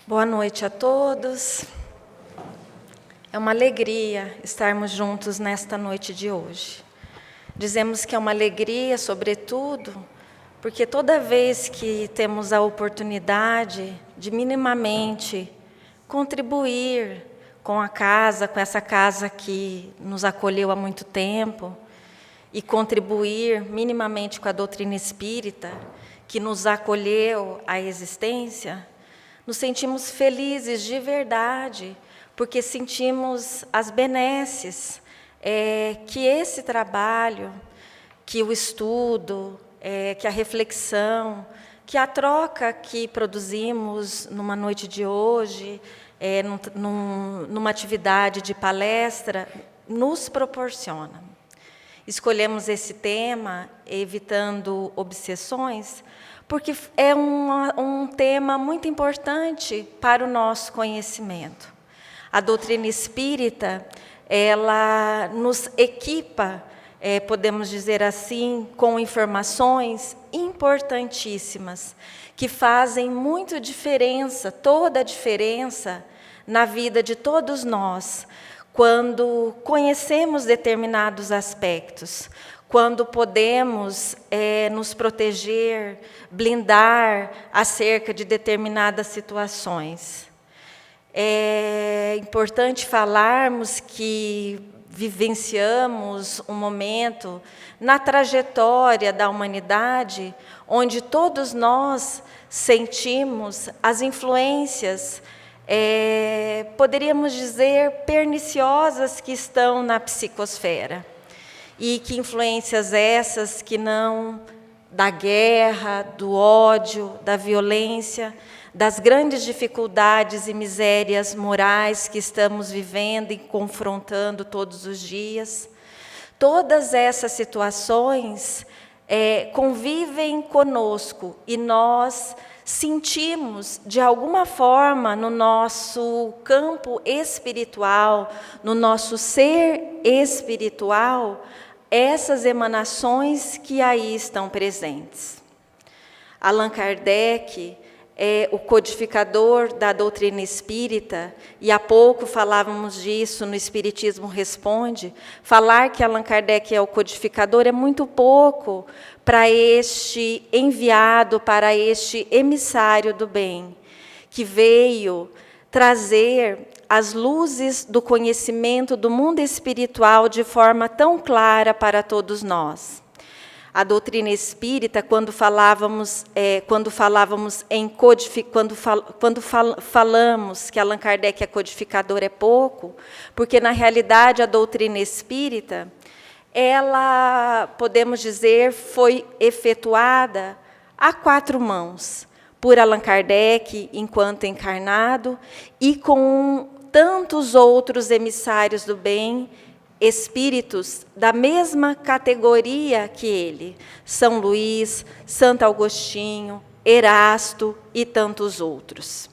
Boa noite a todos. É uma alegria estarmos juntos nesta noite de hoje. Dizemos que é uma alegria, sobretudo, porque toda vez que temos a oportunidade de minimamente contribuir com a casa, com essa casa que nos acolheu há muito tempo, e contribuir minimamente com a doutrina espírita, que nos acolheu à existência, nos sentimos felizes de verdade, porque sentimos as benesses que esse trabalho, que o estudo, que a reflexão, que a troca que produzimos numa noite de hoje, numa atividade de palestra, nos proporciona. Escolhemos esse tema, evitando obsessões, porque é um tema muito importante para o nosso conhecimento. A doutrina espírita, ela nos equipa, podemos dizer assim, com informações importantíssimas, que fazem muita diferença, toda a diferença na vida de todos nós, quando conhecemos determinados aspectos, quando podemos nos proteger, blindar acerca de determinadas situações. É importante falarmos que vivenciamos um momento na trajetória da humanidade, onde todos nós sentimos as influências, poderíamos dizer, perniciosas que estão na psicosfera. E que influências essas que não da guerra, do ódio, da violência, das grandes dificuldades e misérias morais que estamos vivendo e confrontando todos os dias. Todas essas situações convivem conosco e nós sentimos, de alguma forma, no nosso campo espiritual, no nosso ser espiritual, essas emanações que aí estão presentes. Allan Kardec é o codificador da doutrina espírita, e há pouco falávamos disso no Espiritismo Responde. Falar que Allan Kardec é o codificador é muito pouco para este enviado, para este emissário do bem, que veio trazer as luzes do conhecimento do mundo espiritual de forma tão clara para todos nós. A doutrina espírita, quando falamos que Allan Kardec é codificador, é pouco, porque na realidade a doutrina espírita, ela, podemos dizer, foi efetuada a 4 mãos, por Allan Kardec enquanto encarnado e com tantos outros emissários do bem, espíritos da mesma categoria que ele, São Luís, Santo Agostinho, Erasto e tantos outros.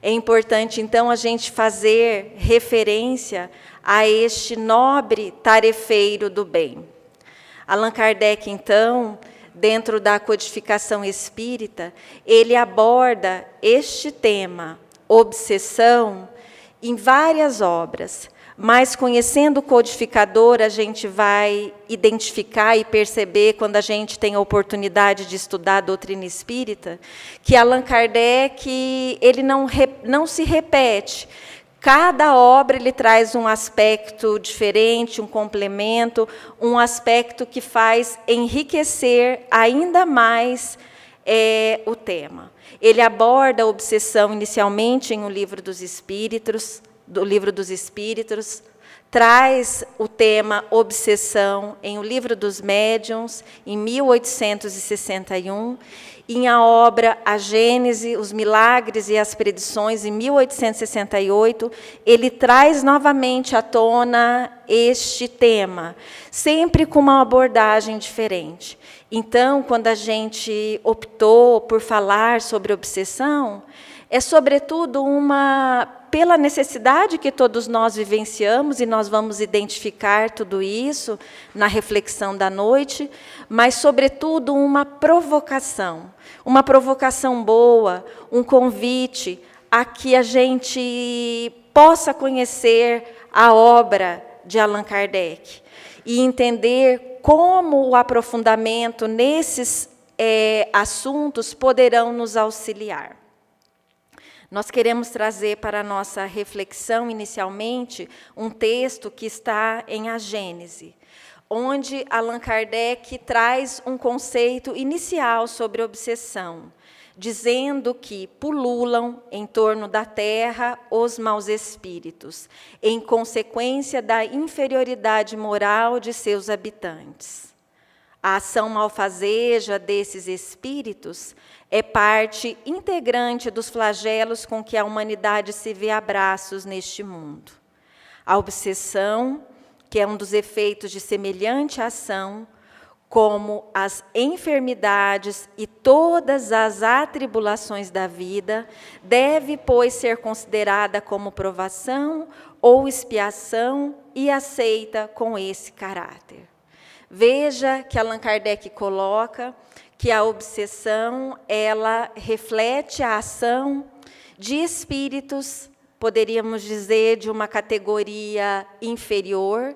É importante, então, a gente fazer referência a este nobre tarefeiro do bem. Allan Kardec, então, dentro da codificação espírita, ele aborda este tema, obsessão, em várias obras. Mas, conhecendo o codificador, a gente vai identificar e perceber, quando a gente tem a oportunidade de estudar a doutrina espírita, que Allan Kardec ele não se repete. Cada obra ele traz um aspecto diferente, um complemento, um aspecto que faz enriquecer ainda mais o tema. Ele aborda a obsessão inicialmente em O Livro dos Espíritos, traz o tema obsessão em O Livro dos Médiuns, em 1861, em a obra A Gênese, os Milagres e as Predições, em 1868, ele traz novamente à tona este tema, sempre com uma abordagem diferente. Então, quando a gente optou por falar sobre obsessão, é sobretudo pela necessidade que todos nós vivenciamos, e nós vamos identificar tudo isso na reflexão da noite, mas, sobretudo, uma provocação boa, um convite a que a gente possa conhecer a obra de Allan Kardec e entender como o aprofundamento nesses assuntos poderão nos auxiliar. Nós queremos trazer para a nossa reflexão, inicialmente, um texto que está em A Gênese, onde Allan Kardec traz um conceito inicial sobre obsessão, dizendo que pululam em torno da terra os maus espíritos, em consequência da inferioridade moral de seus habitantes. A ação malfazeja desses espíritos é parte integrante dos flagelos com que a humanidade se vê a braços neste mundo. A obsessão, que é um dos efeitos de semelhante ação, como as enfermidades e todas as atribulações da vida, deve, pois, ser considerada como provação ou expiação e aceita com esse caráter. Veja que Allan Kardec coloca que a obsessão, ela reflete a ação de espíritos, poderíamos dizer, de uma categoria inferior,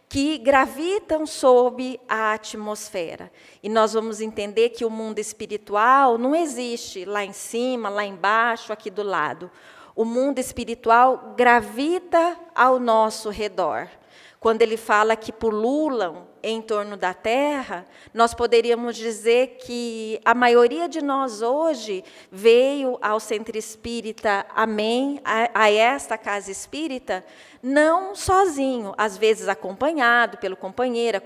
que gravitam sob a atmosfera. E nós vamos entender que o mundo espiritual não existe lá em cima, lá embaixo, aqui do lado. O mundo espiritual gravita ao nosso redor. Quando ele fala que pululam em torno da terra, nós poderíamos dizer que a maioria de nós hoje veio ao Centro Espírita Amém, a esta casa espírita, não sozinho, às vezes acompanhado pelo companheiro,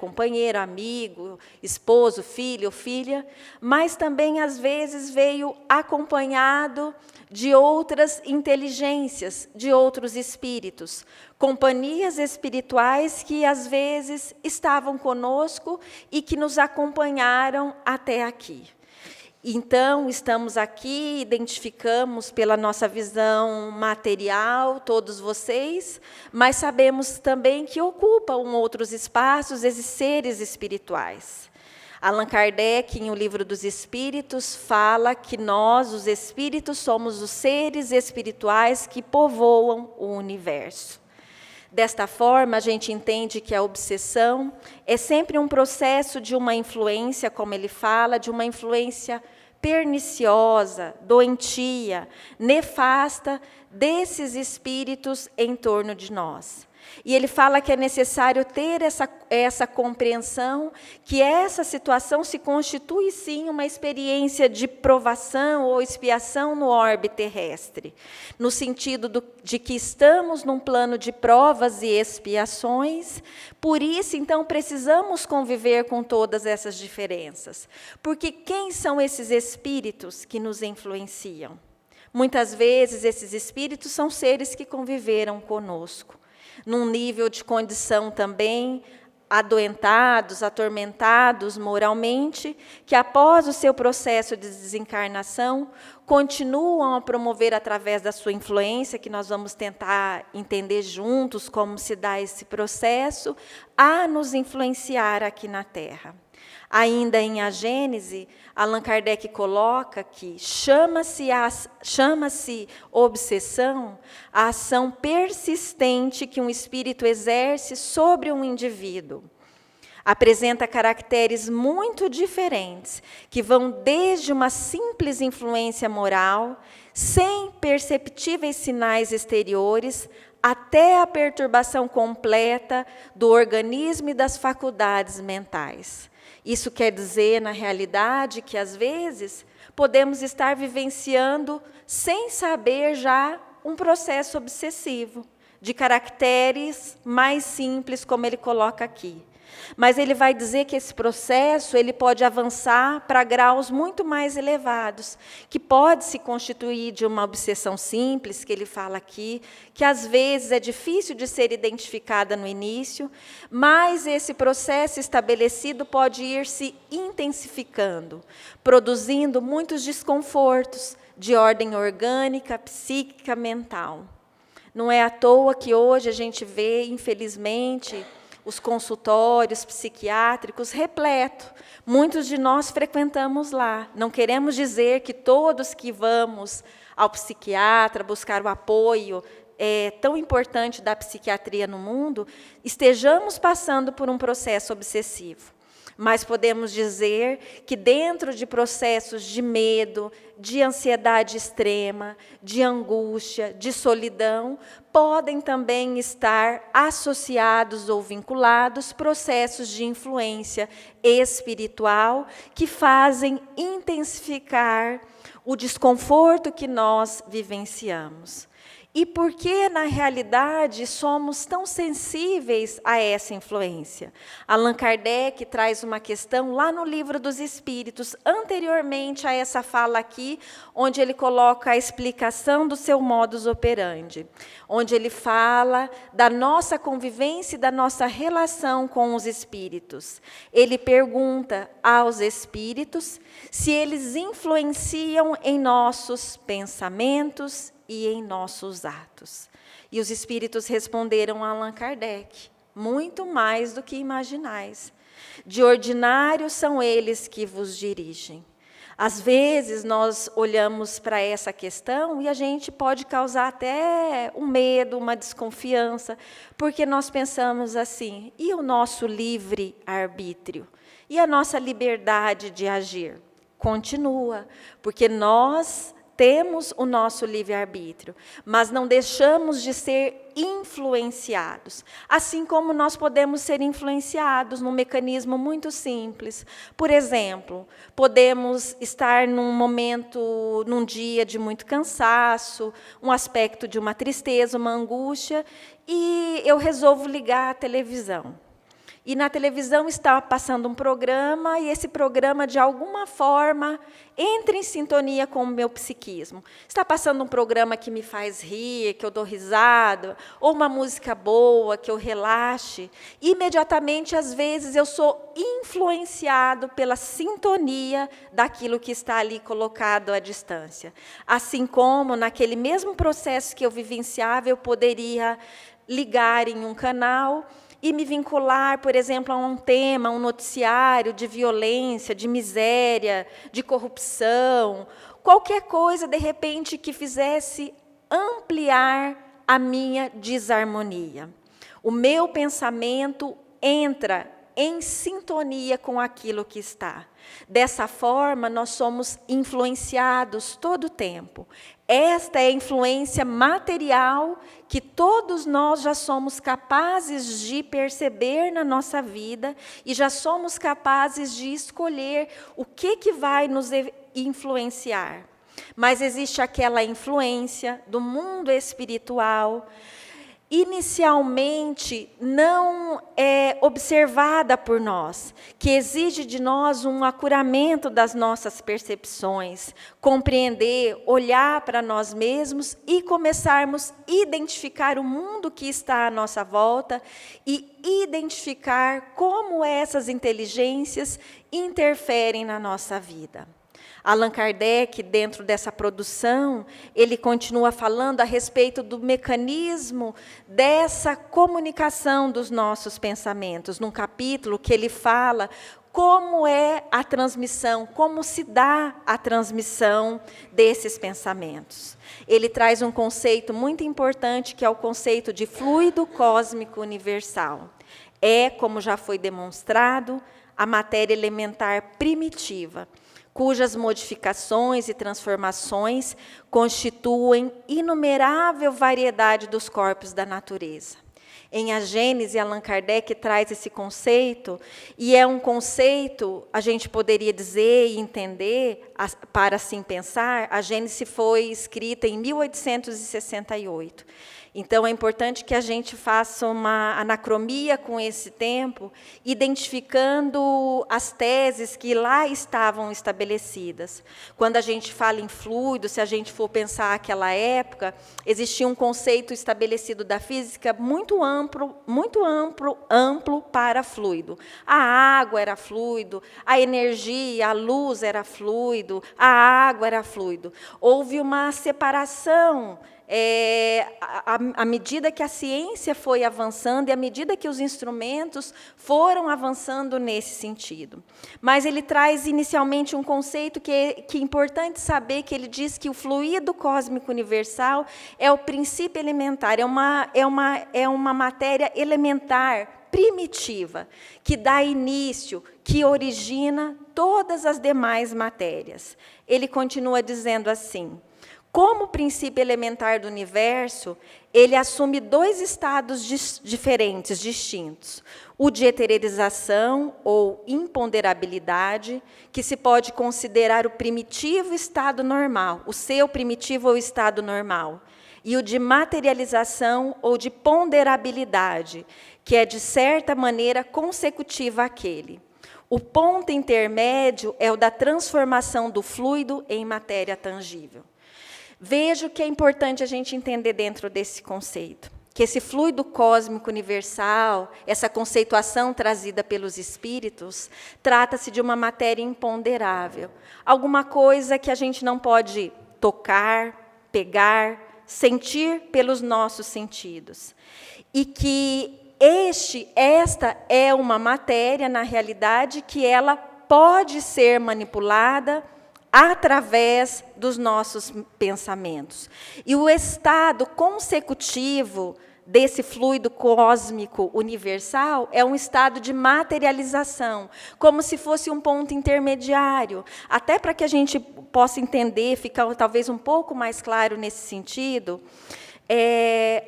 amigo, esposo, filho ou filha, mas também, às vezes, veio acompanhado de outras inteligências, de outros espíritos, companhias espirituais que, às vezes, estavam conosco e que nos acompanharam até aqui. Então, estamos aqui, identificamos pela nossa visão material, todos vocês, mas sabemos também que ocupam outros espaços esses seres espirituais. Allan Kardec, em O Livro dos Espíritos, fala que nós, os espíritos, somos os seres espirituais que povoam o universo. Desta forma, a gente entende que a obsessão é sempre um processo de uma influência, como ele fala, de uma influência perniciosa, doentia, nefasta desses espíritos em torno de nós. E ele fala que é necessário ter essa compreensão, que essa situação se constitui, sim, uma experiência de provação ou expiação no orbe terrestre, no sentido de que estamos num plano de provas e expiações, por isso, então, precisamos conviver com todas essas diferenças. Porque quem são esses espíritos que nos influenciam? Muitas vezes, esses espíritos são seres que conviveram conosco, num nível de condição também adoentados, atormentados moralmente, que após o seu processo de desencarnação, continuam a promover através da sua influência, que nós vamos tentar entender juntos como se dá esse processo, a nos influenciar aqui na Terra. Ainda em A Gênese, Allan Kardec coloca que chama-se obsessão a ação persistente que um espírito exerce sobre um indivíduo. Apresenta caracteres muito diferentes, que vão desde uma simples influência moral, sem perceptíveis sinais exteriores, até a perturbação completa do organismo e das faculdades mentais. Isso quer dizer, na realidade, que às vezes podemos estar vivenciando, sem saber já, um processo obsessivo, de caracteres mais simples, como ele coloca aqui. Mas ele vai dizer que esse processo ele pode avançar para graus muito mais elevados, que pode se constituir de uma obsessão simples, que ele fala aqui, que às vezes é difícil de ser identificada no início, mas esse processo estabelecido pode ir se intensificando, produzindo muitos desconfortos de ordem orgânica, psíquica, mental. Não é à toa que hoje a gente vê, infelizmente, os consultórios psiquiátricos repletos. Muitos de nós frequentamos lá. Não queremos dizer que todos que vamos ao psiquiatra buscar o apoio tão importante da psiquiatria no mundo, estejamos passando por um processo obsessivo. Mas podemos dizer que dentro de processos de medo, de ansiedade extrema, de angústia, de solidão, podem também estar associados ou vinculados processos de influência espiritual que fazem intensificar o desconforto que nós vivenciamos. E por que, na realidade, somos tão sensíveis a essa influência? Allan Kardec traz uma questão lá no Livro dos Espíritos, anteriormente a essa fala aqui, onde ele coloca a explicação do seu modus operandi, onde ele fala da nossa convivência e da nossa relação com os espíritos. Ele pergunta aos espíritos se eles influenciam em nossos pensamentos e em nossos atos. E os espíritos responderam a Allan Kardec, muito mais do que imaginais. De ordinário são eles que vos dirigem. Às vezes nós olhamos para essa questão e a gente pode causar até um medo, uma desconfiança, porque nós pensamos assim, e o nosso livre-arbítrio? E a nossa liberdade de agir? Continua, porque nós temos o nosso livre-arbítrio, mas não deixamos de ser influenciados. Assim como nós podemos ser influenciados num mecanismo muito simples. Por exemplo, podemos estar num momento, num dia de muito cansaço, um aspecto de uma tristeza, uma angústia, e eu resolvo ligar a televisão. E na televisão está passando um programa, e esse programa, de alguma forma, entra em sintonia com o meu psiquismo. Está passando um programa que me faz rir, que eu dou risada, ou uma música boa, que eu relaxe. Imediatamente, às vezes, eu sou influenciado pela sintonia daquilo que está ali colocado à distância. Assim como, naquele mesmo processo que eu vivenciava, eu poderia ligar em um canal e me vincular, por exemplo, a um tema, um noticiário de violência, de miséria, de corrupção, qualquer coisa, de repente, que fizesse ampliar a minha desarmonia. O meu pensamento entra em sintonia com aquilo que está. Dessa forma, nós somos influenciados todo o tempo. Esta é a influência material que todos nós já somos capazes de perceber na nossa vida e já somos capazes de escolher o que vai nos influenciar. Mas existe aquela influência do mundo espiritual, inicialmente não é observada por nós, que exige de nós um acuramento das nossas percepções, compreender, olhar para nós mesmos e começarmos a identificar o mundo que está à nossa volta e identificar como essas inteligências interferem na nossa vida. Allan Kardec, dentro dessa produção, ele continua falando a respeito do mecanismo dessa comunicação dos nossos pensamentos, num capítulo que ele fala como é a transmissão, como se dá a transmissão desses pensamentos. Ele traz um conceito muito importante, que é o conceito de fluido cósmico universal. É, como já foi demonstrado, a matéria elementar primitiva, cujas modificações e transformações constituem inumerável variedade dos corpos da natureza. Em A Gênese, Allan Kardec traz esse conceito, e é um conceito, a gente poderia dizer e entender, para assim pensar, a Gênese foi escrita em 1868. Então, é importante que a gente faça uma anacromia com esse tempo, identificando as teses que lá estavam estabelecidas. Quando a gente fala em fluido, se a gente for pensar aquela época, existia um conceito estabelecido da física muito amplo para fluido. A água era fluido, a energia, a luz era fluido, a água era fluido. Houve uma separação à medida que a ciência foi avançando e à medida que os instrumentos foram avançando nesse sentido. Mas ele traz inicialmente um conceito que é importante saber, que ele diz que o fluido cósmico universal é o princípio elementar, é uma matéria elementar, primitiva, que dá início, que origina todas as demais matérias. Ele continua dizendo assim: como princípio elementar do universo, ele assume dois estados diferentes, distintos. O de eterização, ou imponderabilidade, que se pode considerar o primitivo estado normal, o seu primitivo ou estado normal. E o de materialização, ou de ponderabilidade, que é, de certa maneira, consecutiva àquele. O ponto intermédio é o da transformação do fluido em matéria tangível. Vejo que é importante a gente entender dentro desse conceito, que esse fluido cósmico universal, essa conceituação trazida pelos espíritos, trata-se de uma matéria imponderável, alguma coisa que a gente não pode tocar, pegar, sentir pelos nossos sentidos. E que esta é uma matéria, na realidade, que ela pode ser manipulada através dos nossos pensamentos. E o estado consecutivo desse fluido cósmico universal é um estado de materialização, como se fosse um ponto intermediário. Até para que a gente possa entender, ficar talvez um pouco mais claro nesse sentido,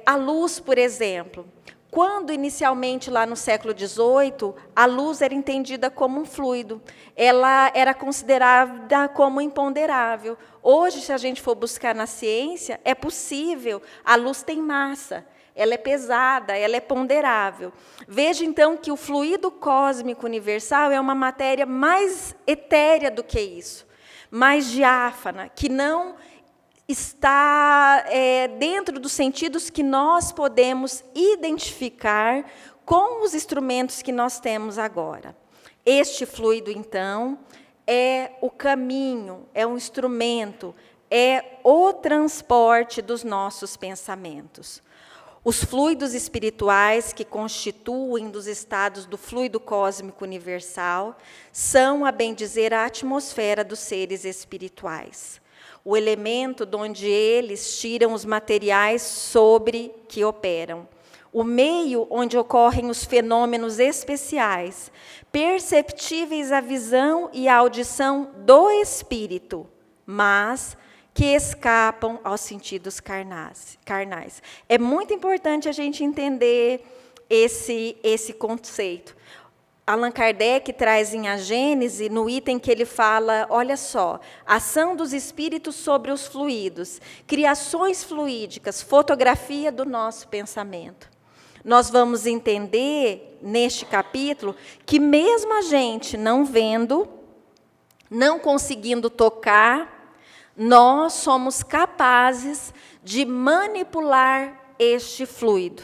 a luz, por exemplo. Quando, inicialmente, lá no século XVIII, a luz era entendida como um fluido, ela era considerada como imponderável. Hoje, se a gente for buscar na ciência, é possível, a luz tem massa, ela é pesada, ela é ponderável. Veja, então, que o fluido cósmico universal é uma matéria mais etérea do que isso, mais diáfana, que não está dentro dos sentidos que nós podemos identificar com os instrumentos que nós temos agora. Este fluido, então, é o caminho, é um instrumento, é o transporte dos nossos pensamentos. Os fluidos espirituais que constituem dos estados do fluido cósmico universal são, a bem dizer, a atmosfera dos seres espirituais. O elemento de onde eles tiram os materiais sobre que operam. O meio onde ocorrem os fenômenos especiais, perceptíveis à visão e à audição do espírito, mas que escapam aos sentidos carnais. É muito importante a gente entender esse conceito. Allan Kardec traz em A Gênese, no item que ele fala, olha só, ação dos espíritos sobre os fluidos, criações fluídicas, fotografia do nosso pensamento. Nós vamos entender, neste capítulo, que mesmo a gente não vendo, não conseguindo tocar, nós somos capazes de manipular este fluido.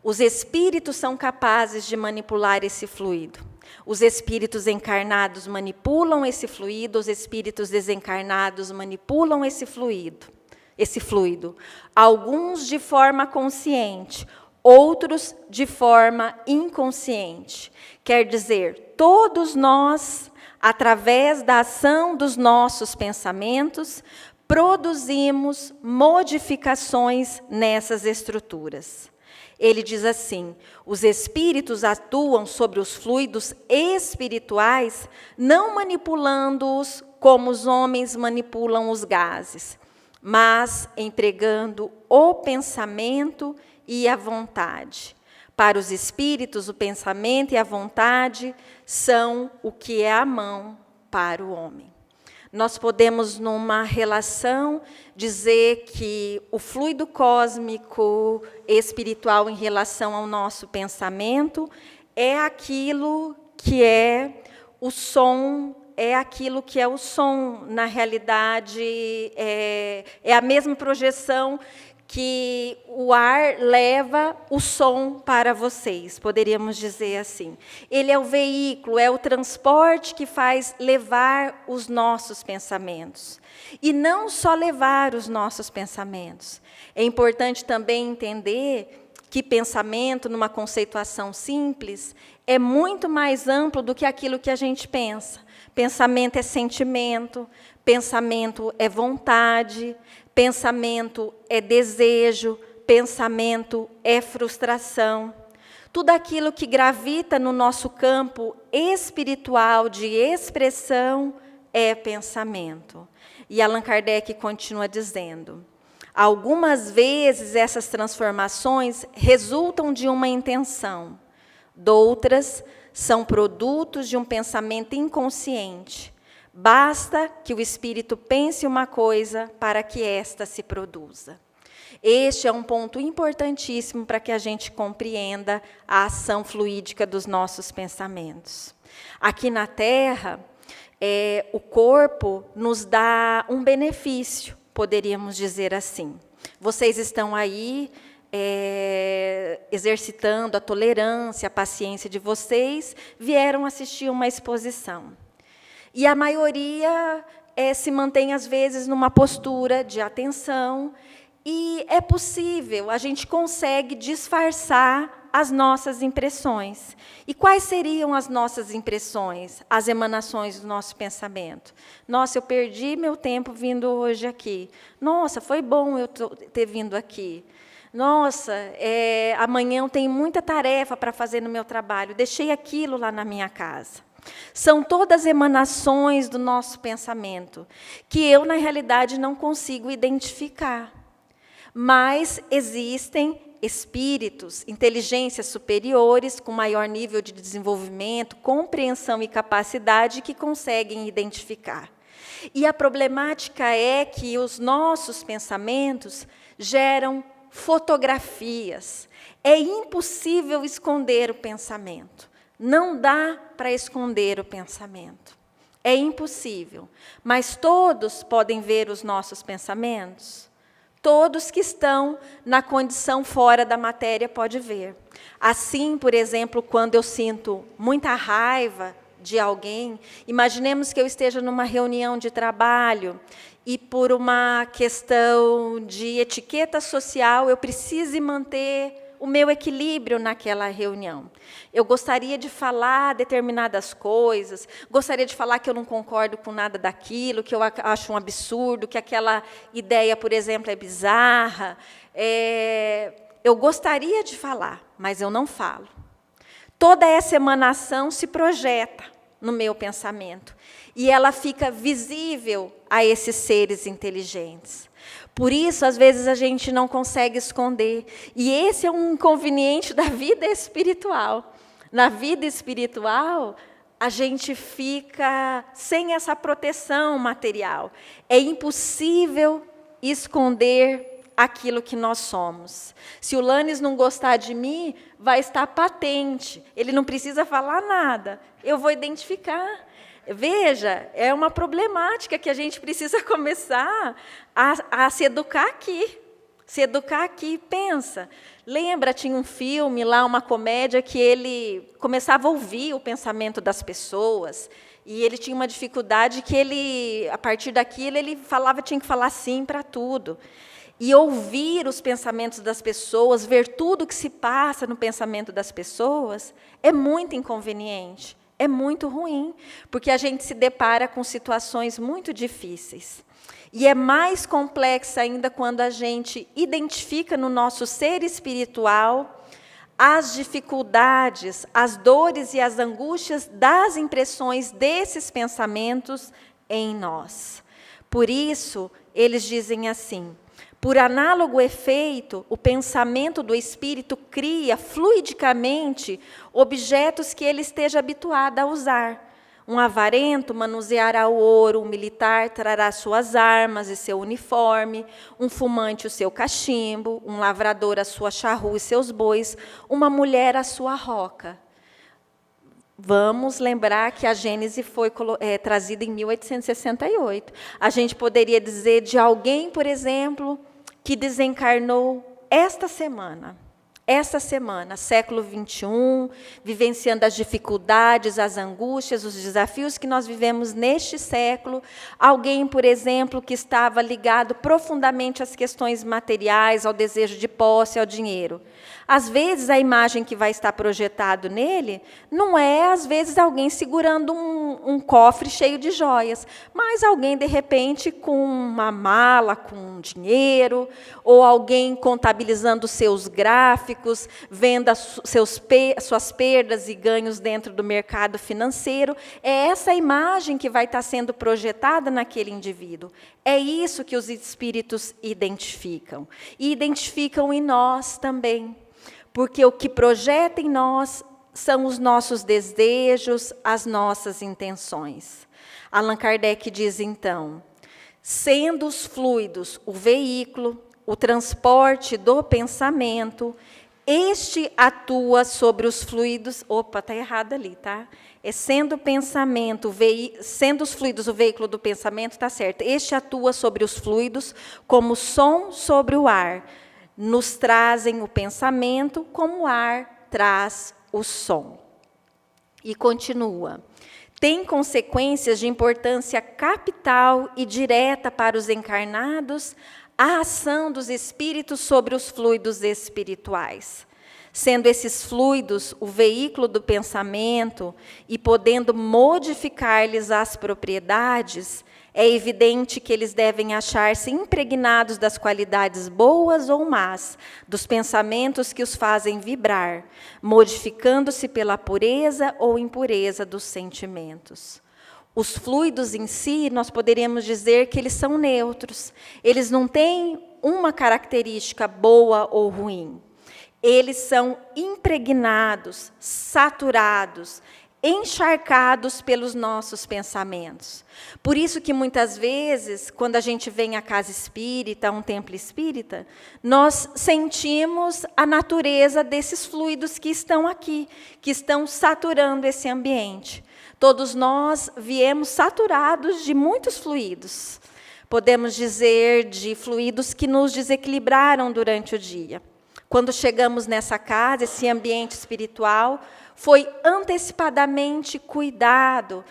Os espíritos são capazes de manipular esse fluido. Os espíritos encarnados manipulam esse fluido, os espíritos desencarnados manipulam esse fluido. Alguns de forma consciente, outros de forma inconsciente. Quer dizer, todos nós, através da ação dos nossos pensamentos, produzimos modificações nessas estruturas. Ele diz assim: os espíritos atuam sobre os fluidos espirituais, não manipulando-os como os homens manipulam os gases, mas empregando o pensamento e a vontade. Para os espíritos, o pensamento e a vontade são o que é a mão para o homem. Nós podemos, numa relação, dizer que o fluido cósmico espiritual em relação ao nosso pensamento é aquilo que é o som, na realidade, é a mesma projeção que o ar leva o som para vocês, poderíamos dizer assim. Ele é o veículo, é o transporte que faz levar os nossos pensamentos. E não só levar os nossos pensamentos. É importante também entender que pensamento, numa conceituação simples, é muito mais amplo do que aquilo que a gente pensa. Pensamento é sentimento, pensamento é vontade, pensamento é desejo, pensamento é frustração. Tudo aquilo que gravita no nosso campo espiritual de expressão é pensamento. E Allan Kardec continua dizendo: algumas vezes essas transformações resultam de uma intenção, doutras são produtos de um pensamento inconsciente. Basta que o espírito pense uma coisa para que esta se produza. Este é um ponto importantíssimo para que a gente compreenda a ação fluídica dos nossos pensamentos. Aqui na Terra, o corpo nos dá um benefício, poderíamos dizer assim. Vocês estão aí exercitando a tolerância, a paciência de vocês, vieram assistir uma exposição. E a maioria se mantém, às vezes, numa postura de atenção, e é possível, a gente consegue disfarçar as nossas impressões. E quais seriam as nossas impressões, as emanações do nosso pensamento? Nossa, eu perdi meu tempo vindo hoje aqui. Nossa, foi bom eu ter vindo aqui. Nossa, amanhã eu tenho muita tarefa para fazer no meu trabalho, deixei aquilo lá na minha casa. São todas emanações do nosso pensamento, que eu, na realidade, não consigo identificar. Mas existem espíritos, inteligências superiores, com maior nível de desenvolvimento, compreensão e capacidade, que conseguem identificar. E a problemática é que os nossos pensamentos geram fotografias. É impossível esconder o pensamento. Não dá para esconder o pensamento. É impossível. Mas todos podem ver os nossos pensamentos? Todos que estão na condição fora da matéria podem ver. Assim, por exemplo, quando eu sinto muita raiva de alguém, imaginemos que eu esteja numa reunião de trabalho e, por uma questão de etiqueta social, eu precise manter o meu equilíbrio naquela reunião. Eu gostaria de falar determinadas coisas, gostaria de falar que eu não concordo com nada daquilo, que eu acho um absurdo, que aquela ideia, por exemplo, é bizarra. Eu gostaria de falar, mas eu não falo. Toda essa emanação se projeta no meu pensamento, e ela fica visível a esses seres inteligentes. Por isso, às vezes, a gente não consegue esconder. E esse é um inconveniente da vida espiritual. Na vida espiritual, a gente fica sem essa proteção material. É impossível esconder aquilo que nós somos. Se o Lanes não gostar de mim, vai estar patente. Ele não precisa falar nada. Eu vou identificar. Veja, é uma problemática que a gente precisa começar a se educar aqui. Se educar aqui, pensa. Lembra, tinha um filme lá, uma comédia, que ele começava a ouvir o pensamento das pessoas, e ele tinha uma dificuldade que ele, a partir daquilo, ele falava, tinha que falar sim para tudo. E ouvir os pensamentos das pessoas, ver tudo o que se passa no pensamento das pessoas, é muito inconveniente. É muito ruim, porque a gente se depara com situações muito difíceis. E é mais complexa ainda quando a gente identifica no nosso ser espiritual as dificuldades, as dores e as angústias das impressões desses pensamentos em nós. Por isso, eles dizem assim: por análogo efeito, o pensamento do espírito cria fluidicamente objetos que ele esteja habituado a usar. Um avarento manuseará o ouro, um militar trará suas armas e seu uniforme, um fumante o seu cachimbo, um lavrador a sua charrua e seus bois, uma mulher a sua roca. Vamos lembrar que a Gênese foi trazida em 1868. A gente poderia dizer de alguém, por exemplo, que desencarnou esta semana, século XXI, vivenciando as dificuldades, as angústias, os desafios que nós vivemos neste século. Alguém, por exemplo, que estava ligado profundamente às questões materiais, ao desejo de posse, ao dinheiro. Às vezes, a imagem que vai estar projetado nele não é, às vezes, alguém segurando um cofre cheio de joias, mas alguém, de repente, com uma mala com dinheiro, ou alguém contabilizando seus gráficos, vendo suas perdas e ganhos dentro do mercado financeiro. É essa imagem que vai estar sendo projetada naquele indivíduo. É isso que os espíritos identificam. E identificam em nós também. Porque o que projeta em nós são os nossos desejos, as nossas intenções. Allan Kardec diz, então, sendo os fluidos o veículo, o transporte do pensamento, este atua sobre os fluidos... Opa, está errado ali, tá? Sendo os fluidos o veículo do pensamento, está certo. Este atua sobre os fluidos como som sobre o ar. Nos trazem o pensamento como o ar traz o som. E continua. Tem consequências de importância capital e direta para os encarnados a ação dos espíritos sobre os fluidos espirituais. Sendo esses fluidos o veículo do pensamento e podendo modificar-lhes as propriedades, é evidente que eles devem achar-se impregnados das qualidades boas ou más, dos pensamentos que os fazem vibrar, modificando-se pela pureza ou impureza dos sentimentos. Os fluidos em si, nós poderíamos dizer que eles são neutros. Eles não têm uma característica boa ou ruim. Eles são impregnados, saturados, encharcados pelos nossos pensamentos. Por isso que muitas vezes, quando a gente vem à casa espírita, a um templo espírita, nós sentimos a natureza desses fluidos que estão aqui, que estão saturando esse ambiente. Todos nós viemos saturados de muitos fluidos. Podemos dizer de fluidos que nos desequilibraram durante o dia. Quando chegamos nessa casa, esse ambiente espiritual foi antecipadamente cuidado,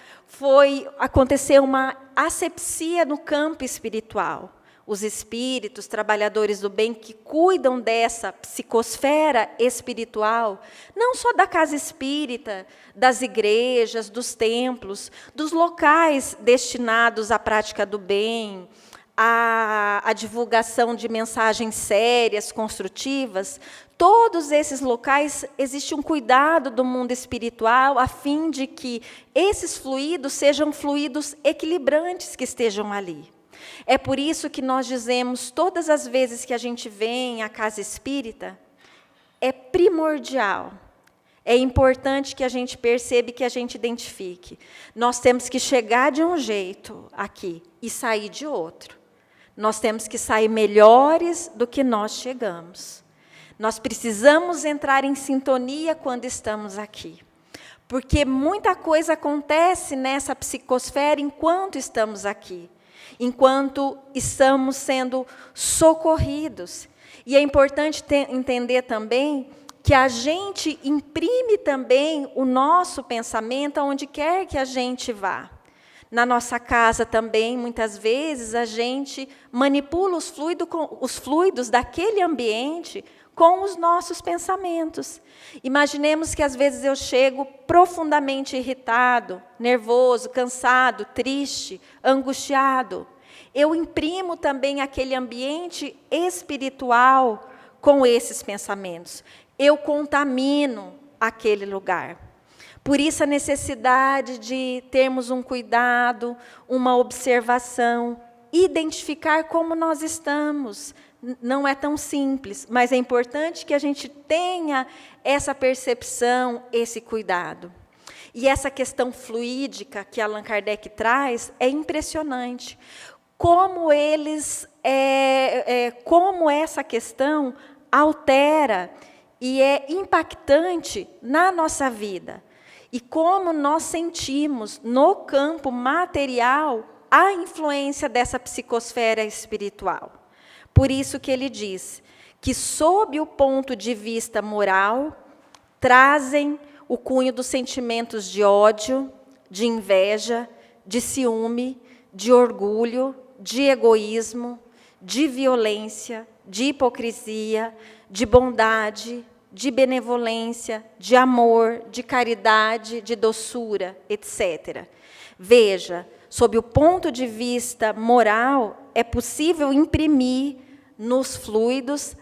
aconteceu uma asepsia no campo espiritual. Os espíritos, trabalhadores do bem que cuidam dessa psicosfera espiritual, não só da casa espírita, das igrejas, dos templos, dos locais destinados à prática do bem, à divulgação de mensagens sérias, construtivas, todos esses locais existe um cuidado do mundo espiritual a fim de que esses fluidos sejam fluidos equilibrantes que estejam ali. É por isso que nós dizemos, todas as vezes que a gente vem à casa espírita, é primordial, é importante que a gente perceba e que a gente identifique. Nós temos que chegar de um jeito aqui e sair de outro. Nós temos que sair melhores do que nós chegamos. Nós precisamos entrar em sintonia quando estamos aqui. Porque muita coisa acontece nessa psicosfera enquanto estamos aqui. Enquanto estamos sendo socorridos. E é importante entender também que a gente imprime também o nosso pensamento aonde quer que a gente vá. Na nossa casa também, muitas vezes, a gente manipula os fluidos daquele ambiente com os nossos pensamentos. Imaginemos que, às vezes, eu chego profundamente irritado, nervoso, cansado, triste, angustiado. Eu imprimo também aquele ambiente espiritual com esses pensamentos. Eu contamino aquele lugar. Por isso a necessidade de termos um cuidado, uma observação, identificar como nós estamos. Não é tão simples, mas é importante que a gente tenha essa percepção, esse cuidado. E essa questão fluídica que Allan Kardec traz é impressionante. Como como essa questão altera e é impactante na nossa vida. E como nós sentimos no campo material a influência dessa psicosfera espiritual. Por isso que ele diz que, sob o ponto de vista moral, trazem o cunho dos sentimentos de ódio, de inveja, de ciúme, de orgulho, de egoísmo, de violência, de hipocrisia, de bondade, de benevolência, de amor, de caridade, de doçura, etc. Veja, sob o ponto de vista moral, é possível imprimir nos fluidos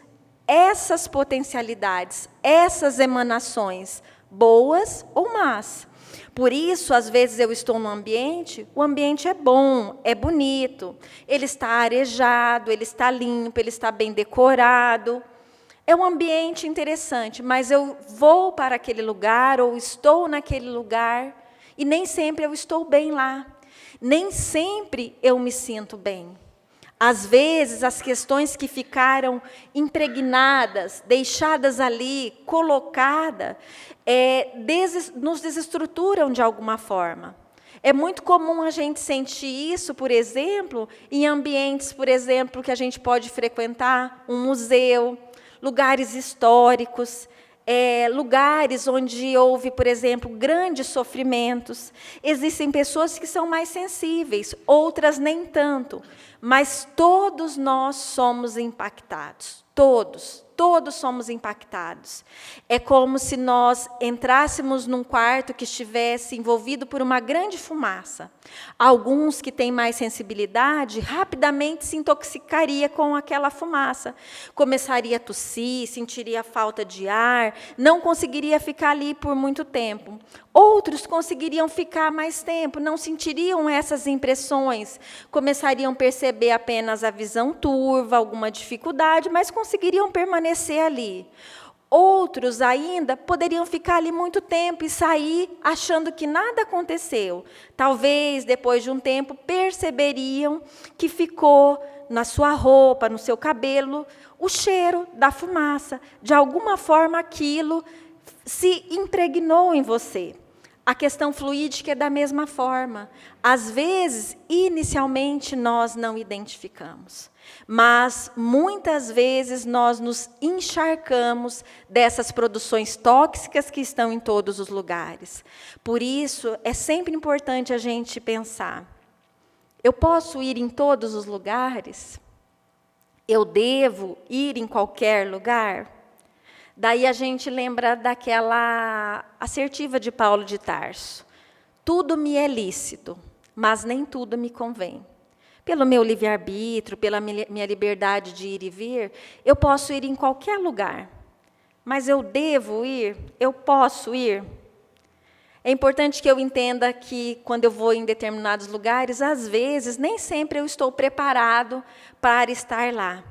essas potencialidades, essas emanações, boas ou más. Por isso, às vezes eu estou num ambiente, o ambiente é bom, é bonito, ele está arejado, ele está limpo, ele está bem decorado. É um ambiente interessante, mas eu vou para aquele lugar, ou estou naquele lugar, e nem sempre eu estou bem lá. Nem sempre eu me sinto bem. Às vezes, as questões que ficaram impregnadas, deixadas ali, colocadas, nos desestruturam de alguma forma. É muito comum a gente sentir isso, por exemplo, em ambientes, por exemplo, que a gente pode frequentar, um museu, lugares históricos, lugares onde houve, por exemplo, grandes sofrimentos. Existem pessoas que são mais sensíveis, outras nem tanto, mas todos nós somos impactados, todos somos impactados. É como se nós entrássemos num quarto que estivesse envolvido por uma grande fumaça. Alguns que têm mais sensibilidade, rapidamente se intoxicaria com aquela fumaça. Começaria a tossir, sentiria falta de ar, não conseguiria ficar ali por muito tempo. Outros conseguiriam ficar mais tempo, não sentiriam essas impressões, começariam a perceber apenas a visão turva, alguma dificuldade, mas conseguiriam permanecer ali. Outros ainda poderiam ficar ali muito tempo e sair achando que nada aconteceu. Talvez, depois de um tempo, perceberiam que ficou na sua roupa, no seu cabelo, o cheiro da fumaça. De alguma forma, aquilo se impregnou em você. A questão fluídica é da mesma forma. Às vezes, inicialmente, nós não identificamos. Mas, muitas vezes, nós nos encharcamos dessas produções tóxicas que estão em todos os lugares. Por isso, é sempre importante a gente pensar: eu posso ir em todos os lugares? Eu devo ir em qualquer lugar? Daí a gente lembra daquela assertiva de Paulo de Tarso: tudo me é lícito, mas nem tudo me convém. Pelo meu livre-arbítrio, pela minha liberdade de ir e vir, eu posso ir em qualquer lugar. Mas eu devo ir? Eu posso ir? É importante que eu entenda que, quando eu vou em determinados lugares, às vezes, nem sempre eu estou preparado para estar lá.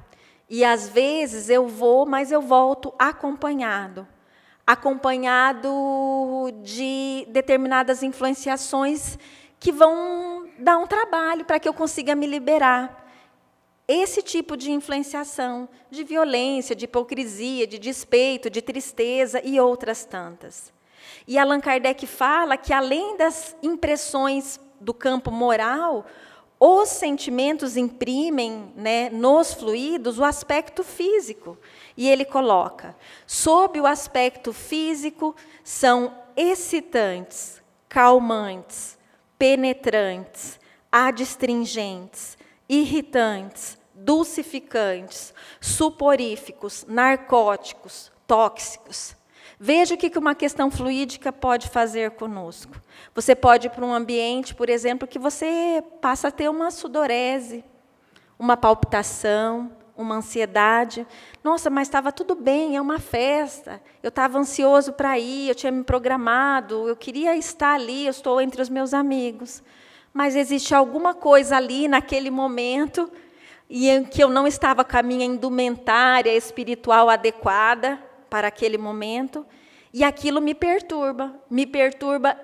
E, às vezes, eu vou, mas eu volto acompanhado de determinadas influenciações que vão dar um trabalho para que eu consiga me liberar. Esse tipo de influenciação, de violência, de hipocrisia, de despeito, de tristeza e outras tantas. E Allan Kardec fala que, além das impressões do campo moral, os sentimentos imprimem, nos fluidos, o aspecto físico. E ele coloca: sob o aspecto físico, são excitantes, calmantes, penetrantes, adstringentes, irritantes, dulcificantes, suporíficos, narcóticos, tóxicos. Veja o que uma questão fluídica pode fazer conosco. Você pode ir para um ambiente, por exemplo, que você passa a ter uma sudorese, uma palpitação, uma ansiedade. Nossa, mas estava tudo bem, é uma festa. Eu estava ansioso para ir, eu tinha me programado, eu queria estar ali, eu estou entre os meus amigos. Mas existe alguma coisa ali, naquele momento, e em que eu não estava com a minha indumentária espiritual adequada para aquele momento, e aquilo me perturba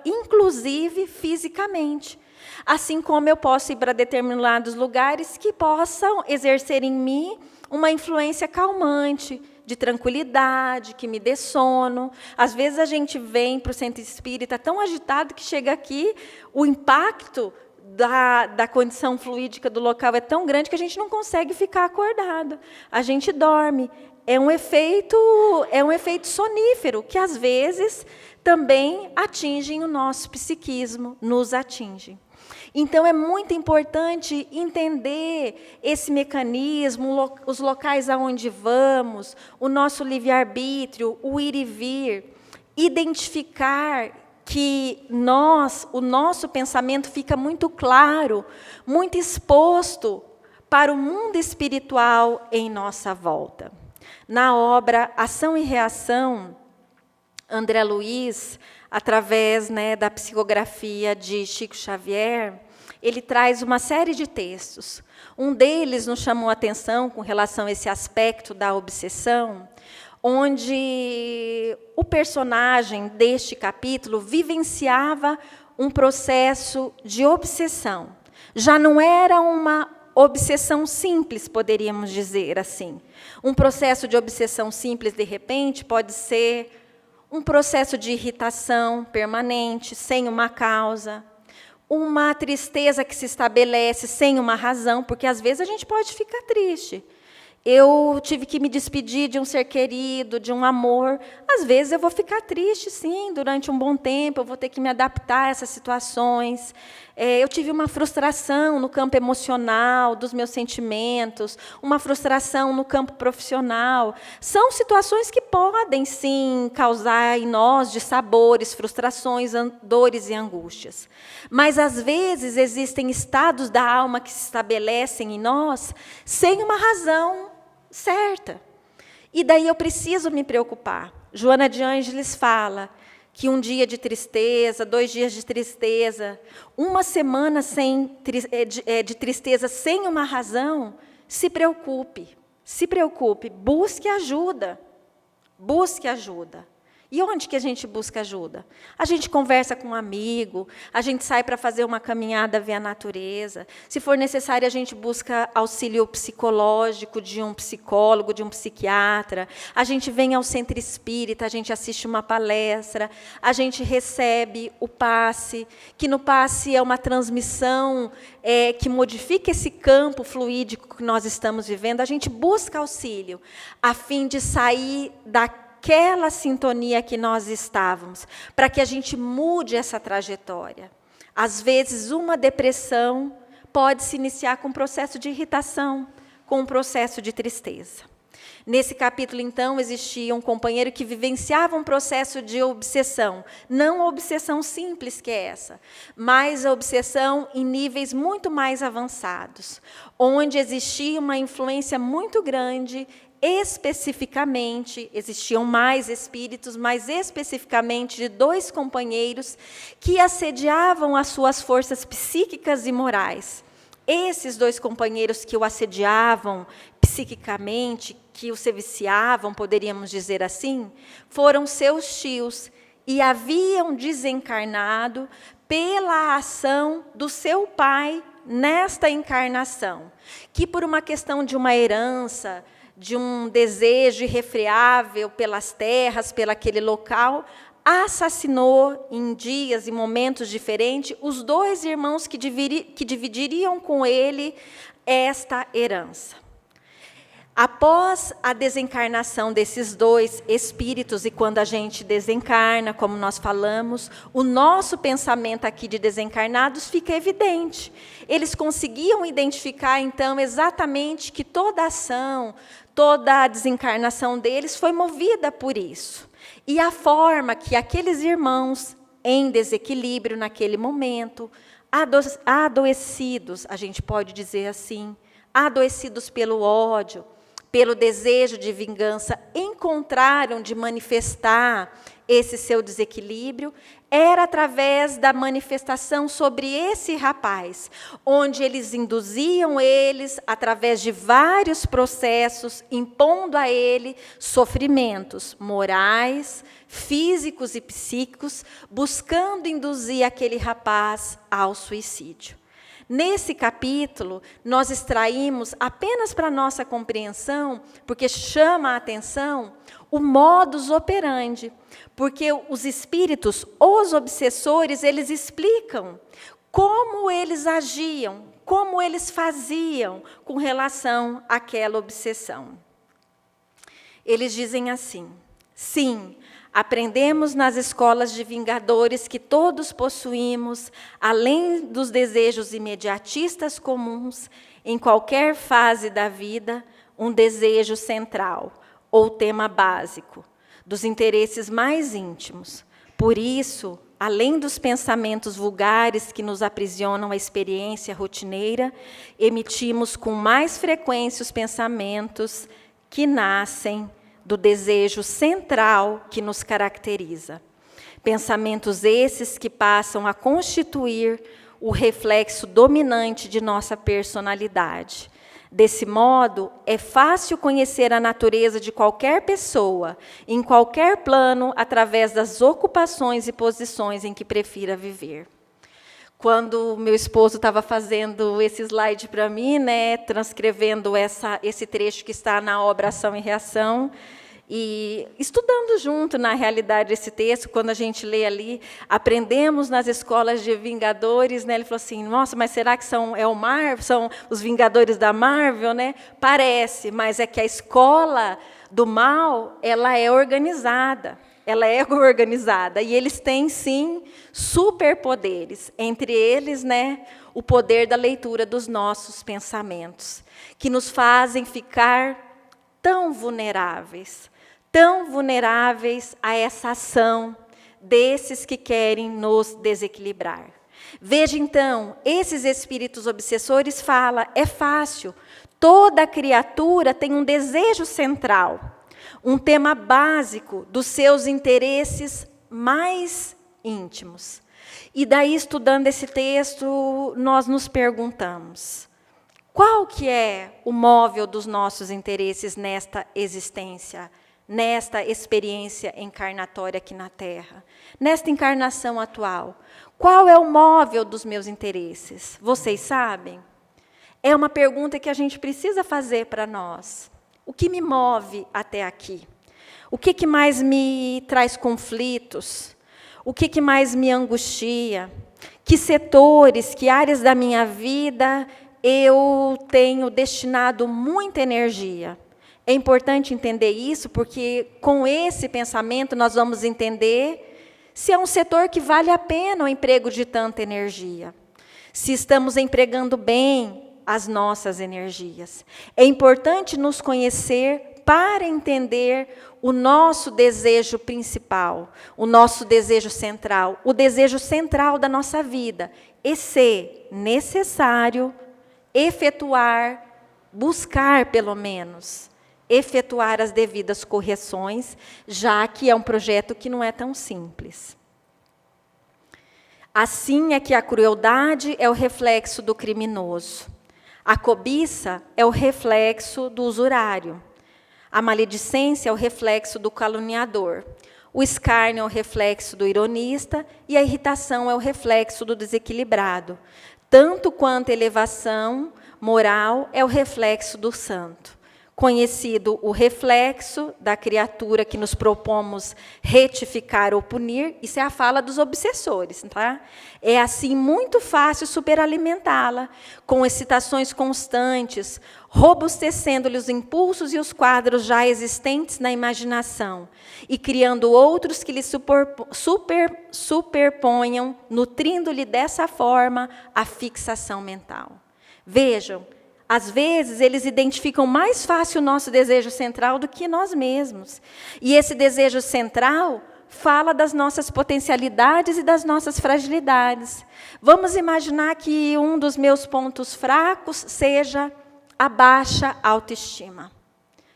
inclusive fisicamente. Assim como eu posso ir para determinados lugares que possam exercer em mim uma influência calmante, de tranquilidade, que me dê sono. Às vezes a gente vem para o centro espírita tão agitado que chega aqui, o impacto da condição fluídica do local é tão grande que a gente não consegue ficar acordado. A gente dorme. É um efeito sonífero, que às vezes também atingem o nosso psiquismo, nos atinge. Então, é muito importante entender esse mecanismo, os locais aonde vamos, o nosso livre-arbítrio, o ir e vir, identificar que o nosso pensamento fica muito claro, muito exposto para o mundo espiritual em nossa volta. Na obra Ação e Reação, André Luiz, através da psicografia de Chico Xavier, ele traz uma série de textos. Um deles nos chamou a atenção com relação a esse aspecto da obsessão, onde o personagem deste capítulo vivenciava um processo de obsessão. Já não era uma obsessão simples, poderíamos dizer assim. Um processo de obsessão simples, de repente, pode ser um processo de irritação permanente, sem uma causa, uma tristeza que se estabelece sem uma razão, porque às vezes a gente pode ficar triste. Eu tive que me despedir de um ser querido, de um amor. Às vezes eu vou ficar triste, sim, durante um bom tempo, eu vou ter que me adaptar a essas situações. Eu tive uma frustração no campo emocional, dos meus sentimentos, uma frustração no campo profissional. São situações que podem, sim, causar em nós dissabores, frustrações, dores e angústias. Mas, às vezes, existem estados da alma que se estabelecem em nós sem uma razão certa. E daí eu preciso me preocupar. Joana de Ângeles fala que um dia de tristeza, 2 dias de tristeza, uma semana de tristeza sem uma razão, se preocupe, busque ajuda, busque ajuda. E onde que a gente busca ajuda? A gente conversa com um amigo, a gente sai para fazer uma caminhada, ver a natureza. Se for necessário, a gente busca auxílio psicológico de um psicólogo, de um psiquiatra. A gente vem ao centro espírita, a gente assiste uma palestra, a gente recebe o passe, que no passe é uma transmissão que modifica esse campo fluídico que nós estamos vivendo. A gente busca auxílio, a fim de sair daquela sintonia que nós estávamos, para que a gente mude essa trajetória. Às vezes, uma depressão pode se iniciar com um processo de irritação, com um processo de tristeza. Nesse capítulo, então, existia um companheiro que vivenciava um processo de obsessão, não a obsessão simples que é essa, mas a obsessão em níveis muito mais avançados, onde existia uma influência muito grande. Especificamente, existiam mais espíritos, mas especificamente de 2 companheiros que assediavam as suas forças psíquicas e morais. Esses 2 companheiros que o assediavam psiquicamente, que o seviciavam, poderíamos dizer assim, foram seus tios e haviam desencarnado pela ação do seu pai nesta encarnação, que por uma questão de uma herança, de um desejo irrefreável pelas terras, pelaquele local, assassinou em dias e momentos diferentes os 2 irmãos que dividiriam com ele esta herança. Após a desencarnação desses 2 espíritos, e quando a gente desencarna, como nós falamos, o nosso pensamento aqui de desencarnados fica evidente. Eles conseguiam identificar, então, exatamente que toda ação, toda a desencarnação deles foi movida por isso. E a forma que aqueles irmãos, em desequilíbrio naquele momento, adoecidos, a gente pode dizer assim, adoecidos pelo ódio, pelo desejo de vingança, encontraram de manifestar esse seu desequilíbrio, era através da manifestação sobre esse rapaz, onde eles induziam eles, através de vários processos, impondo a ele sofrimentos morais, físicos e psíquicos, buscando induzir aquele rapaz ao suicídio. Nesse capítulo, nós extraímos, apenas para nossa compreensão, porque chama a atenção, o modus operandi, porque os espíritos, os obsessores, eles explicam como eles agiam, como eles faziam com relação àquela obsessão. Eles dizem assim: sim, aprendemos nas escolas de vingadores que todos possuímos, além dos desejos imediatistas comuns, em qualquer fase da vida, um desejo central, ou tema básico, dos interesses mais íntimos. Por isso, além dos pensamentos vulgares que nos aprisionam à experiência rotineira, emitimos com mais frequência os pensamentos que nascem do desejo central que nos caracteriza. Pensamentos esses que passam a constituir o reflexo dominante de nossa personalidade. Desse modo, é fácil conhecer a natureza de qualquer pessoa, em qualquer plano, através das ocupações e posições em que prefira viver. Quando meu esposo estava fazendo esse slide para mim, transcrevendo esse trecho que está na obra Ação e Reação, e estudando junto, na realidade, esse texto, quando a gente lê ali, aprendemos nas escolas de Vingadores, ele falou assim, nossa, mas será que são os Vingadores da Marvel? Parece, mas é que a escola do mal, ela é organizada, e eles têm, sim, superpoderes, entre eles, o poder da leitura dos nossos pensamentos, que nos fazem ficar tão vulneráveis a essa ação desses que querem nos desequilibrar. Veja, então, esses espíritos obsessores falam, é fácil, toda criatura tem um desejo central, um tema básico dos seus interesses mais íntimos. E daí, estudando esse texto, nós nos perguntamos, qual que é o móvel dos nossos interesses nesta existência, nesta experiência encarnatória aqui na Terra, nesta encarnação atual? Qual é o móvel dos meus interesses? Vocês sabem? É uma pergunta que a gente precisa fazer para nós. O que me move até aqui? O que mais me traz conflitos? O que mais me angustia? Que setores, que áreas da minha vida eu tenho destinado muita energia? É importante entender isso, porque com esse pensamento nós vamos entender se é um setor que vale a pena o emprego de tanta energia. Se estamos empregando bem as nossas energias. É importante nos conhecer para entender o nosso desejo principal, o nosso desejo central, o desejo central da nossa vida. E se necessário, efetuar, buscar pelo menos, efetuar as devidas correções, já que é um projeto que não é tão simples. Assim é que a crueldade é o reflexo do criminoso. A cobiça é o reflexo do usurário. A maledicência é o reflexo do caluniador. O escárnio é o reflexo do ironista e a irritação é o reflexo do desequilibrado. Tanto quanto a elevação moral é o reflexo do santo. Conhecido o reflexo da criatura que nos propomos retificar ou punir, isso é a fala dos obsessores, tá? É assim muito fácil superalimentá-la, com excitações constantes, robustecendo-lhe os impulsos e os quadros já existentes na imaginação, e criando outros que lhe superponham, nutrindo-lhe dessa forma a fixação mental. Vejam, às vezes, eles identificam mais fácil o nosso desejo central do que nós mesmos. E esse desejo central fala das nossas potencialidades e das nossas fragilidades. Vamos imaginar que um dos meus pontos fracos seja a baixa autoestima.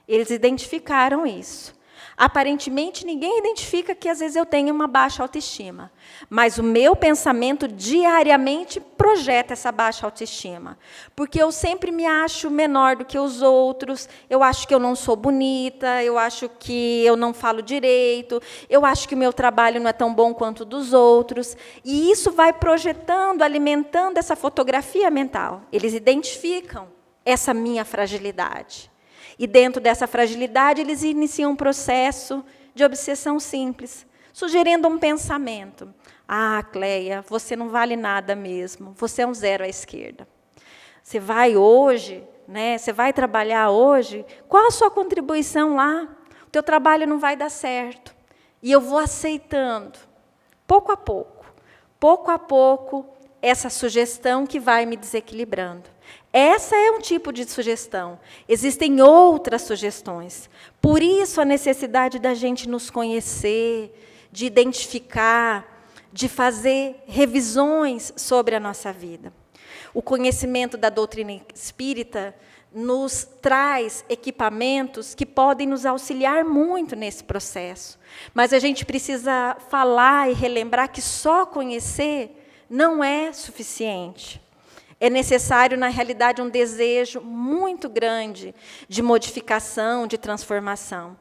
Eles identificaram isso. Aparentemente, ninguém identifica que, às vezes, eu tenho uma baixa autoestima. Mas o meu pensamento, diariamente, projeta essa baixa autoestima. Porque eu sempre me acho menor do que os outros, eu acho que eu não sou bonita, eu acho que eu não falo direito, eu acho que o meu trabalho não é tão bom quanto o dos outros. E isso vai projetando, alimentando essa fotografia mental. Eles identificam essa minha fragilidade. E dentro dessa fragilidade, eles iniciam um processo de obsessão simples, sugerindo um pensamento. Ah, Cleia, você não vale nada mesmo, você é um zero à esquerda. Você vai hoje, né? Você vai trabalhar hoje, qual a sua contribuição lá? O teu trabalho não vai dar certo. E eu vou aceitando, pouco a pouco, essa sugestão que vai me desequilibrando. Essa é um tipo de sugestão. Existem outras sugestões. Por isso a necessidade da gente nos conhecer, de identificar, de fazer revisões sobre a nossa vida. O conhecimento da doutrina espírita nos traz equipamentos que podem nos auxiliar muito nesse processo. Mas a gente precisa falar e relembrar que só conhecer não é suficiente. É necessário, na realidade, um desejo muito grande de modificação, de transformação.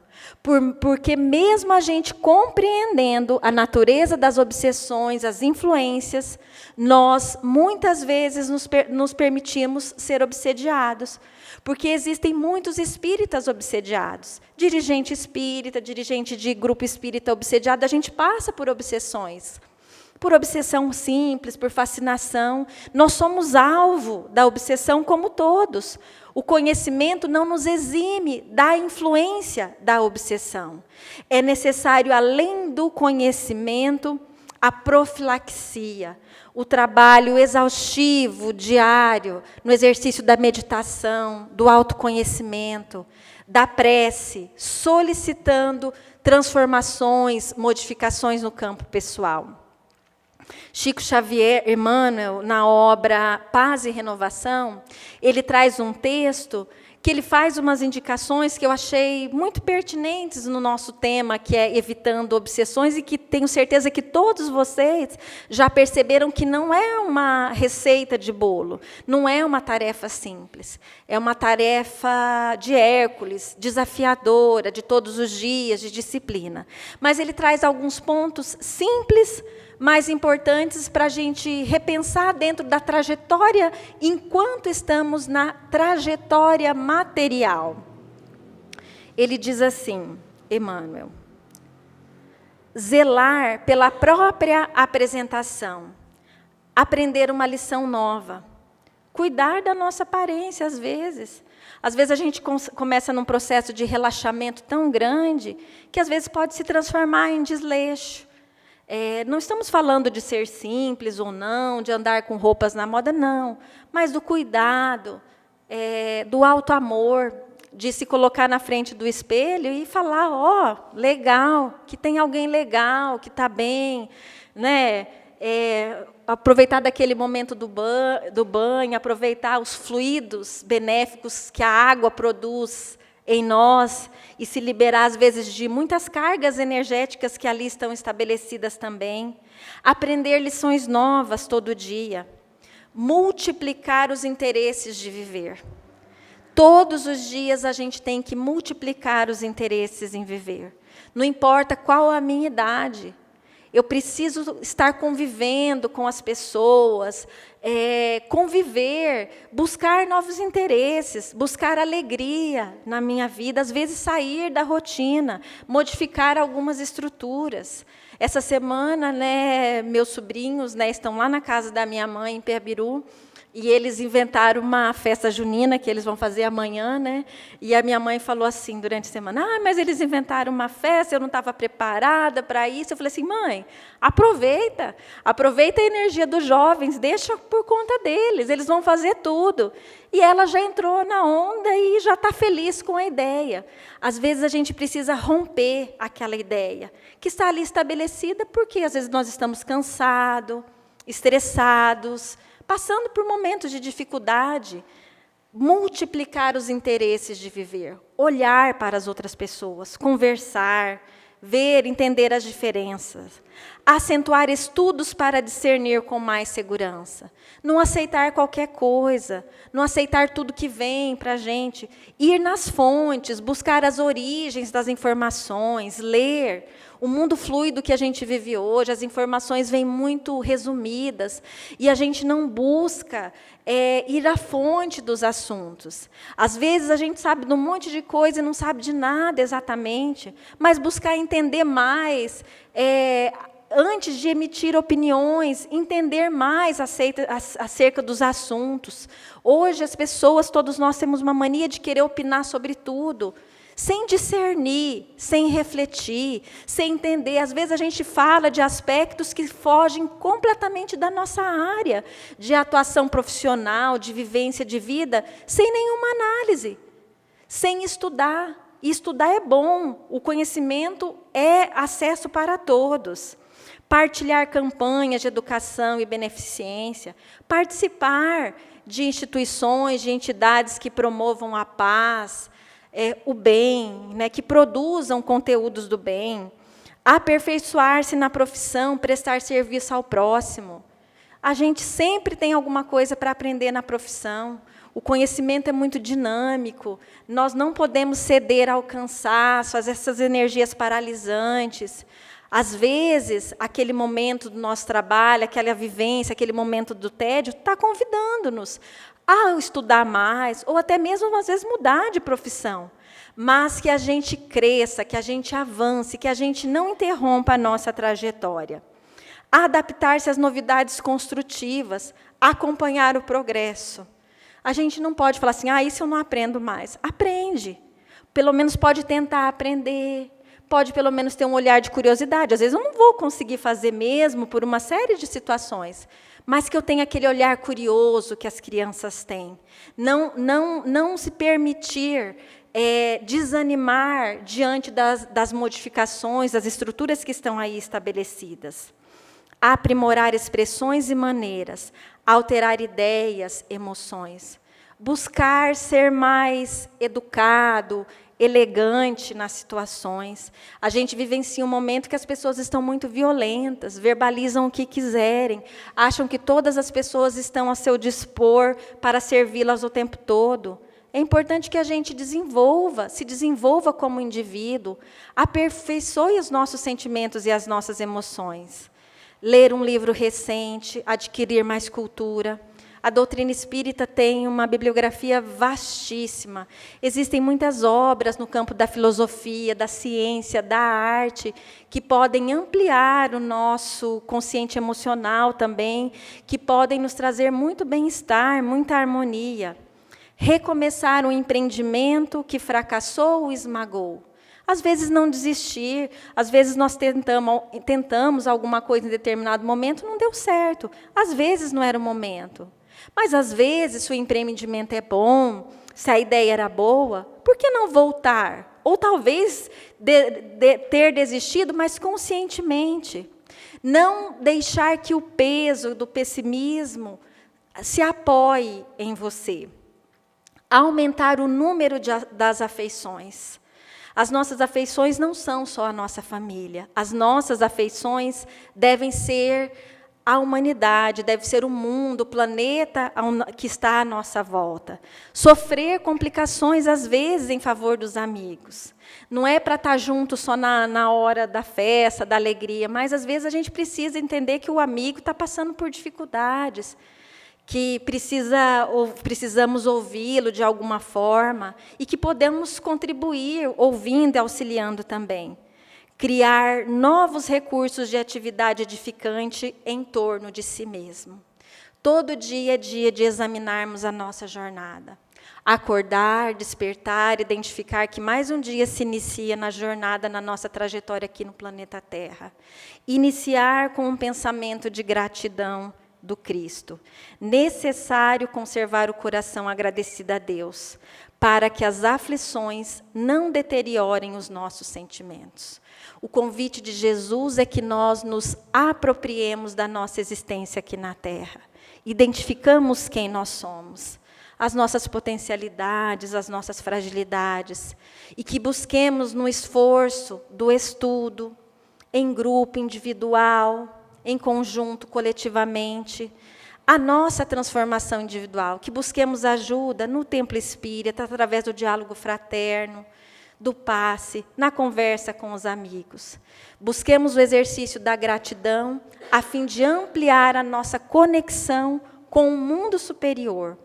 Porque mesmo a gente compreendendo a natureza das obsessões, as influências, nós, muitas vezes, nos permitimos ser obsediados. Porque existem muitos espíritas obsediados. Dirigente espírita, dirigente de grupo espírita obsediado, a gente passa por obsessões. Por obsessão simples, por fascinação. Nós somos alvo da obsessão como todos. O conhecimento não nos exime da influência da obsessão. É necessário, além do conhecimento, a profilaxia, o trabalho exaustivo, diário, no exercício da meditação, do autoconhecimento, da prece, solicitando transformações, modificações no campo pessoal. Chico Xavier, Emmanuel, na obra Paz e Renovação, ele traz um texto que ele faz umas indicações que eu achei muito pertinentes no nosso tema, que é evitando obsessões, e que tenho certeza que todos vocês já perceberam que não é uma receita de bolo, não é uma tarefa simples, é uma tarefa de Hércules, desafiadora, de todos os dias, de disciplina. Mas ele traz alguns pontos simples, mais importantes para a gente repensar dentro da trajetória, enquanto estamos na trajetória material. Ele diz assim, Emmanuel: zelar pela própria apresentação, aprender uma lição nova, cuidar da nossa aparência, às vezes. Às vezes a gente começa num processo de relaxamento tão grande, que às vezes pode se transformar em desleixo. Não estamos falando de ser simples ou não, de andar com roupas na moda, não. Mas do cuidado, do alto amor, de se colocar na frente do espelho e falar, ó, legal, que tem alguém legal, que está bem, né? Aproveitar daquele momento do banho, aproveitar os fluidos benéficos que a água produz em nós, e se liberar, às vezes, de muitas cargas energéticas que ali estão estabelecidas também. Aprender lições novas todo dia. Multiplicar os interesses de viver. Todos os dias a gente tem que multiplicar os interesses em viver. Não importa qual a minha idade. Eu preciso estar convivendo com as pessoas, conviver, buscar novos interesses, buscar alegria na minha vida, às vezes sair da rotina, modificar algumas estruturas. Essa semana, né, meus sobrinhos, né, estão lá na casa da minha mãe, em Piabiru, e eles inventaram uma festa junina que eles vão fazer amanhã, né? E a minha mãe falou assim durante a semana: mas eles inventaram uma festa, eu não estava preparada para isso. Eu falei assim: mãe, aproveita a energia dos jovens, deixa por conta deles, eles vão fazer tudo. E ela já entrou na onda e já está feliz com a ideia. Às vezes a gente precisa romper aquela ideia que está ali estabelecida, porque às vezes nós estamos cansados, estressados, passando por momentos de dificuldade. Multiplicar os interesses de viver, olhar para as outras pessoas, conversar, ver, entender as diferenças, acentuar estudos para discernir com mais segurança, não aceitar qualquer coisa, não aceitar tudo que vem para a gente, ir nas fontes, buscar as origens das informações, ler. O mundo fluido que a gente vive hoje, as informações vêm muito resumidas, e a gente não busca ir à fonte dos assuntos. Às vezes a gente sabe de um monte de coisa e não sabe de nada exatamente, mas buscar entender mais, antes de emitir opiniões, entender mais acerca dos assuntos. Hoje as pessoas, todos nós temos uma mania de querer opinar sobre tudo, sem discernir, sem refletir, sem entender. Às vezes a gente fala de aspectos que fogem completamente da nossa área de atuação profissional, de vivência de vida, sem nenhuma análise, sem estudar. E estudar é bom, o conhecimento é acesso para todos. Partilhar campanhas de educação e beneficência, participar de instituições, de entidades que promovam a paz, o bem, né, que produzam conteúdos do bem, aperfeiçoar-se na profissão, prestar serviço ao próximo. A gente sempre tem alguma coisa para aprender na profissão. O conhecimento é muito dinâmico, nós não podemos ceder ao cansaço, a essas energias paralisantes. Às vezes, aquele momento do nosso trabalho, aquela vivência, aquele momento do tédio, está convidando-nos a estudar mais, ou até mesmo, às vezes, mudar de profissão. Mas que a gente cresça, que a gente avance, que a gente não interrompa a nossa trajetória. Adaptar-se às novidades construtivas, acompanhar o progresso. A gente não pode falar assim, isso eu não aprendo mais. Aprende. Pelo menos pode tentar aprender. Pode, pelo menos, ter um olhar de curiosidade. Às vezes, eu não vou conseguir fazer mesmo por uma série de situações, mas que eu tenha aquele olhar curioso que as crianças têm. Não se permitir desanimar diante das modificações, das estruturas que estão aí estabelecidas. Aprimorar expressões e maneiras, alterar ideias, emoções. Buscar ser mais educado, elegante nas situações. A gente vivencia um momento que as pessoas estão muito violentas, verbalizam o que quiserem, acham que todas as pessoas estão a seu dispor para servi-las o tempo todo. É importante que a gente se desenvolva como indivíduo, aperfeiçoe os nossos sentimentos e as nossas emoções. Ler um livro recente, adquirir mais cultura. A doutrina espírita tem uma bibliografia vastíssima. Existem muitas obras no campo da filosofia, da ciência, da arte, que podem ampliar o nosso consciente emocional também, que podem nos trazer muito bem-estar, muita harmonia. Recomeçar um empreendimento que fracassou ou esmagou. Às vezes não desistir, às vezes nós tentamos alguma coisa em determinado momento, não deu certo. Às vezes não era o momento. Mas, às vezes, se o empreendimento é bom, se a ideia era boa, por que não voltar? Ou talvez ter desistido, mas conscientemente. Não deixar que o peso do pessimismo se apoie em você. Aumentar o número das afeições. As nossas afeições não são só a nossa família. As nossas afeições devem ser a humanidade, deve ser o mundo, o planeta que está à nossa volta. Sofrer complicações, às vezes, em favor dos amigos. Não é para estar junto só na hora da festa, da alegria, mas, às vezes, a gente precisa entender que o amigo está passando por dificuldades, que precisamos ouvi-lo de alguma forma e que podemos contribuir ouvindo e auxiliando também. Criar novos recursos de atividade edificante em torno de si mesmo. Todo dia é dia de examinarmos a nossa jornada. Acordar, despertar, identificar que mais um dia se inicia na jornada, na nossa trajetória aqui no planeta Terra. Iniciar com um pensamento de gratidão do Cristo. Necessário conservar o coração agradecido a Deus, para que as aflições não deteriorem os nossos sentimentos. O convite de Jesus é que nós nos apropriemos da nossa existência aqui na Terra. Identificamos quem nós somos, as nossas potencialidades, as nossas fragilidades, e que busquemos no esforço do estudo, em grupo, individual, em conjunto, coletivamente, a nossa transformação individual, que busquemos ajuda no templo espírita, através do diálogo fraterno, do passe, na conversa com os amigos. Busquemos o exercício da gratidão, a fim de ampliar a nossa conexão com o mundo superior,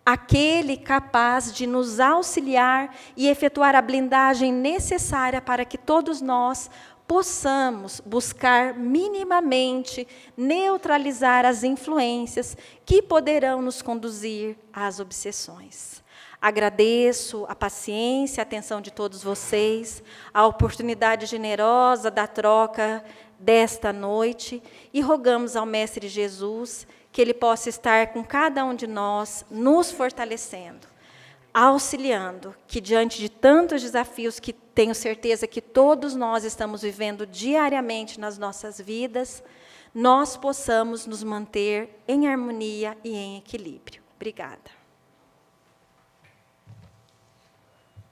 aquele capaz de nos auxiliar e efetuar a blindagem necessária para que todos nós possamos buscar minimamente neutralizar as influências que poderão nos conduzir às obsessões. Agradeço a paciência, a atenção de todos vocês, a oportunidade generosa da troca desta noite e rogamos ao Mestre Jesus que Ele possa estar com cada um de nós, nos fortalecendo, auxiliando, que diante de tantos desafios que tenho certeza que todos nós estamos vivendo diariamente nas nossas vidas, nós possamos nos manter em harmonia e em equilíbrio. Obrigada.